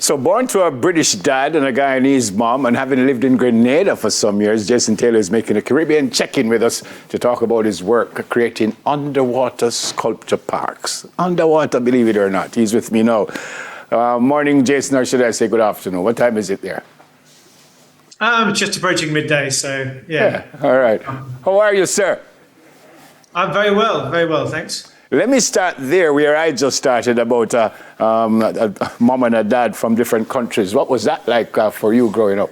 So born to a British dad and a Guyanese mom, and having lived in Grenada for some years, Jason Taylor is making a Caribbean check-in with us to talk about his work creating underwater sculpture parks. Underwater, believe it or not. He's with me now. Morning, Jason, or should I say good afternoon? What time is it there? Just approaching midday, so yeah. All right. How are you, sir? I'm very well, thanks. Let me start there where I just started about a mom and a dad from different countries. What was that like for you growing up?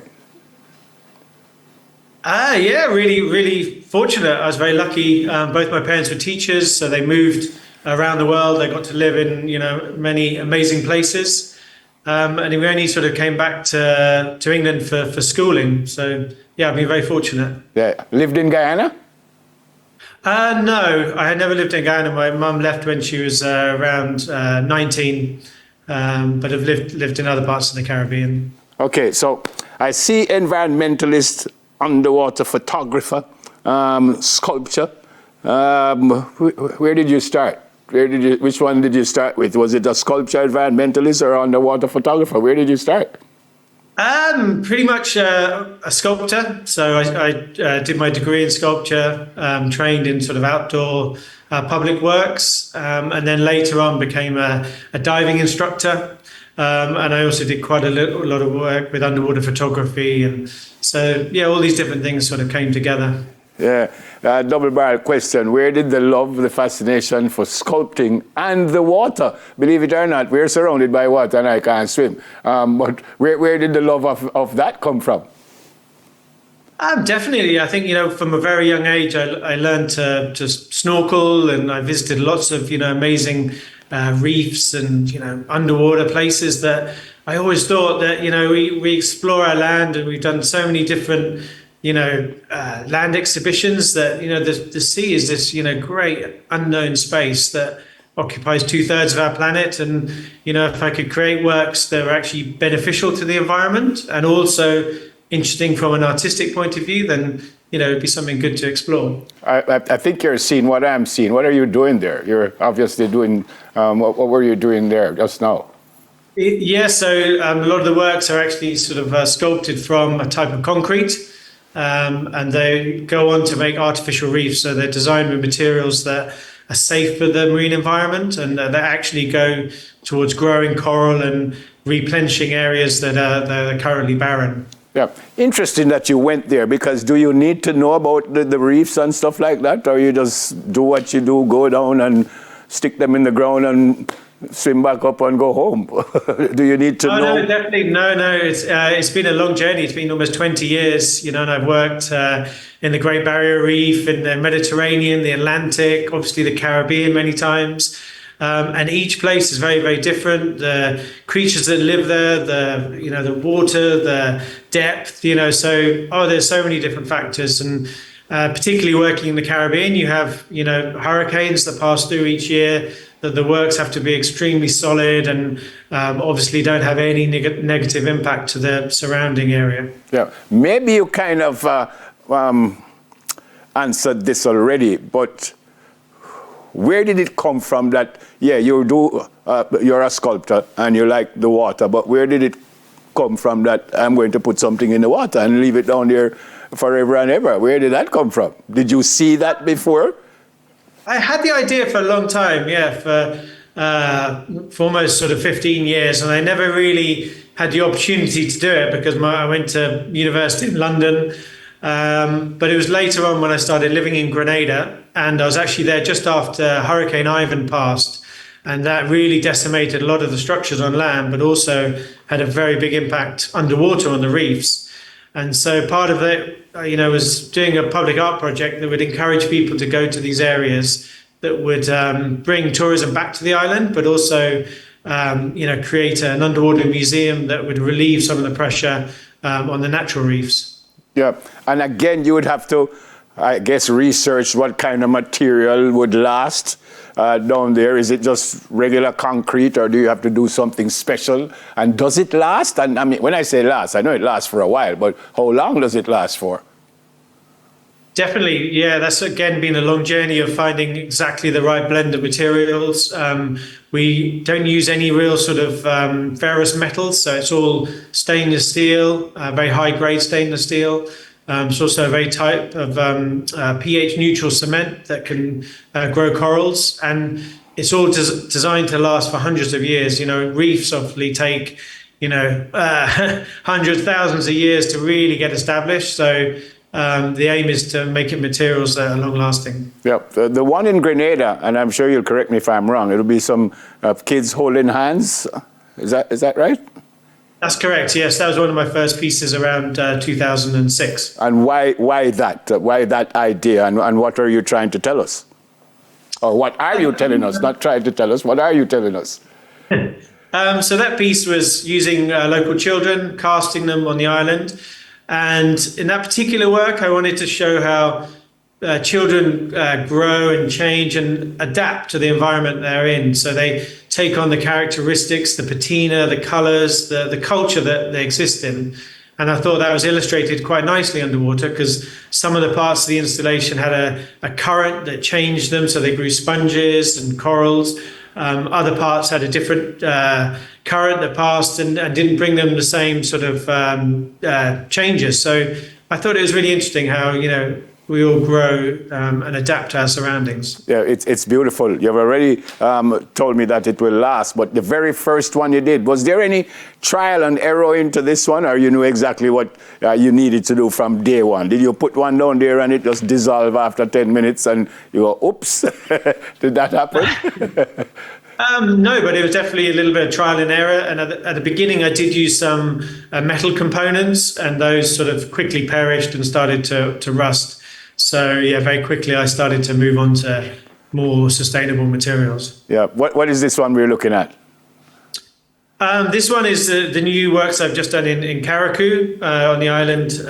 Yeah, really fortunate. I was very lucky. Both my parents were teachers, so they moved around the world. They got to live in, many amazing places. And we only sort of came back to England for schooling. So yeah, I've been very fortunate. Yeah. Lived in Guyana? No, I had never lived in Guyana. My mum left when she was around 19, but have lived in other parts of the Caribbean. Okay, so I see environmentalist, underwater photographer, sculpture. Where did you start? Which one did you start with? Was it a sculpture environmentalist or underwater photographer? Where did you start? Pretty much a sculptor. So I did my degree in sculpture, trained in sort of outdoor public works, and then later on became a diving instructor. And I also did quite a lot of work with underwater photography. And so, yeah, all these different things sort of came together. Yeah, double-barrel question. Where did the love, the fascination for sculpting and the water? Believe it or not, we're surrounded by water and I can't swim. But where did the love of that come from? Definitely. I think, from a very young age, I learned to snorkel, and I visited lots of, amazing reefs and, underwater places that I always thought that, we explore our land, and we've done so many different land exhibitions that, the sea is this, great unknown space that occupies 2/3 of our planet. And, if I could create works that are actually beneficial to the environment and also interesting from an artistic point of view, then, it'd be something good to explore. I think you're seeing what I'm seeing. What are you doing there? You're obviously doing, what were you doing there just now? Yeah, so a lot of the works are actually sort of sculpted from a type of concrete. And they go on to make artificial reefs. So they're designed with materials that are safe for the marine environment, and that actually go towards growing coral and replenishing areas that are currently barren. Yeah, interesting that you went there, because do you need to know about the reefs and stuff like that, or you just do what you do, go down and stick them in the ground and swim back up and go home? Do you need to know? No, definitely. No. It's been a long journey. It's been almost 20 years, and I've worked in the Great Barrier Reef, in the Mediterranean, the Atlantic, obviously the Caribbean many times. And each place is very, very different. The creatures that live there, the water, the depth, there's so many different factors. And particularly working in the Caribbean, you have, hurricanes that pass through each year. That the works have to be extremely solid and obviously don't have any negative impact to the surrounding area. Yeah, maybe you kind of answered this already, but where did it come from that, you're a sculptor and you like the water, but where did it come from that I'm going to put something in the water and leave it down there forever and ever? Where did that come from? Did you see that before? I had the idea for a long time, for almost sort of 15 years, and I never really had the opportunity to do it because I went to university in London. But it was later on when I started living in Grenada, and I was actually there just after Hurricane Ivan passed, and that really decimated a lot of the structures on land, but also had a very big impact underwater on the reefs. And so part of it, was doing a public art project that would encourage people to go to these areas that would bring tourism back to the island, but also, create an underwater museum that would relieve some of the pressure on the natural reefs. Yeah, and again, you would have to, I guess, research what kind of material would last down there. Is it just regular concrete, or do you have to do something special? And does it last? And I mean, when I say last, I know it lasts for a while, but how long does it last for? Definitely, yeah. That's again been a long journey of finding exactly the right blend of materials. We don't use any real sort of ferrous metals, so it's all stainless steel, very high grade stainless steel. It's also a very type of pH neutral cement that can grow corals, and it's all designed to last for hundreds of years. Reefs obviously take hundreds, thousands of years to really get established. So the aim is to make it materials that are long lasting. Yeah, the one in Grenada, and I'm sure you'll correct me if I'm wrong, it'll be some kids holding hands. Is that right? That's correct. Yes, that was one of my first pieces around 2006. And why that? Why that idea? And what are you trying to tell us? Or what are you telling us? Not trying to tell us. What are you telling us? So that piece was using local children, casting them on the island. And in that particular work, I wanted to show how children grow and change and adapt to the environment they're in. So they take on the characteristics, the patina, the colors, the culture that they exist in. And I thought that was illustrated quite nicely underwater because some of the parts of the installation had a current that changed them. So they grew sponges and corals. Other parts had a different current that passed and didn't bring them the same sort of changes. So I thought it was really interesting how, we all grow and adapt to our surroundings. Yeah, it's beautiful. You've already told me that it will last, but the very first one you did, was there any trial and error into this one, or you knew exactly what you needed to do from day one? Did you put one down there and it just dissolve after 10 minutes and you go, oops, did that happen? No, but it was definitely a little bit of trial and error. And at the beginning, I did use some metal components, and those sort of quickly perished and started to rust. So yeah, very quickly I started to move on to more sustainable materials. Yeah. What is this one we're looking at? This one is the new works I've just done in Carriacou on the island,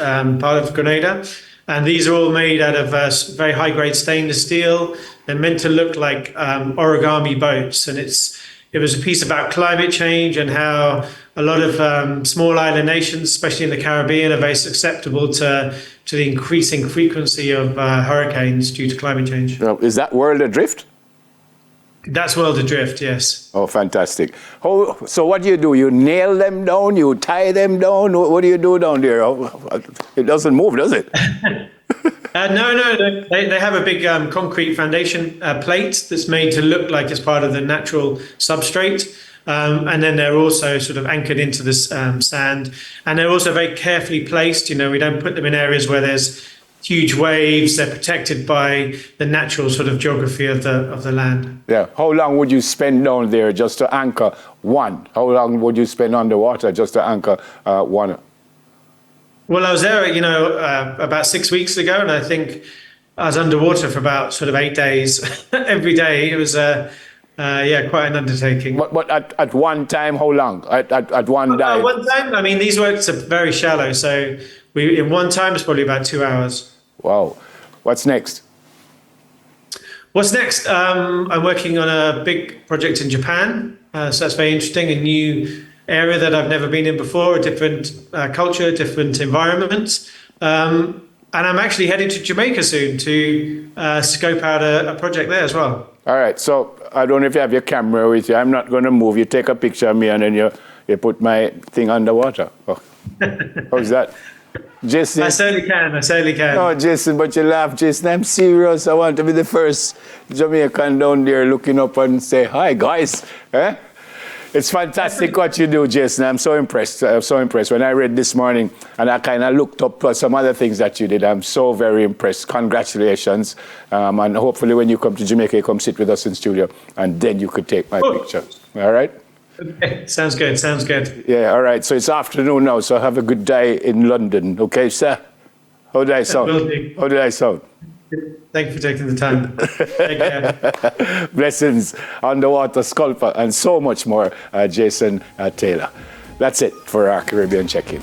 part of Grenada. And these are all made out of very high-grade stainless steel. They're meant to look like origami boats. And it was a piece about climate change and how a lot of small island nations, especially in the Caribbean, are very susceptible to the increasing frequency of hurricanes due to climate change. Is that World Adrift? That's World Adrift, yes. Oh, fantastic. So what do? You nail them down? You tie them down? What do you do down there? It doesn't move, does it? No. They have a big concrete foundation plate that's made to look like it's part of the natural substrate. And then they're also sort of anchored into this sand. And they're also very carefully placed. We don't put them in areas where there's huge waves. They're protected by the natural sort of geography of the land. Yeah. How long would you spend down there just to anchor one? How long would you spend underwater just to anchor one? Well, I was there, about 6 weeks ago, and I think I was underwater for about sort of 8 days every day. It was quite an undertaking. But at one time, how long? At one dive? One time, I mean, these works are very shallow, so in one time it's probably about 2 hours. Wow. What's next? What's next? I'm working on a big project in Japan, so that's very interesting, a new area that I've never been in before, a different culture, different environment. And I'm actually heading to Jamaica soon to scope out a project there as well. All right, so I don't know if you have your camera with you. I'm not going to move. You take a picture of me and then you put my thing underwater. Oh. How's that? Jason? I certainly can. No, Jason, but you laugh, Jason. I'm serious. I want to be the first Jamaican down there looking up and say, hi, guys. It's fantastic what you do, Jason. I'm so impressed. When I read this morning and I kind of looked up some other things that you did, I'm so very impressed. Congratulations. And hopefully when you come to Jamaica, you come sit with us in studio and then you could take my picture. All right? Okay. Sounds good. Yeah, all right. So it's afternoon now, so have a good day in London. Okay, sir? How did I sound? How did I sound? Thank you for taking the time. Take care. Blessings, underwater sculptor, and so much more, Jason Taylor. That's it for our Caribbean check-in.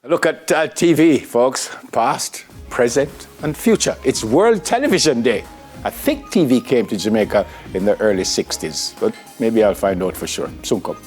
Look at TV, folks. Past, present, and future. It's World Television Day. I think TV came to Jamaica in the early 60s, but maybe I'll find out for sure. Soon come.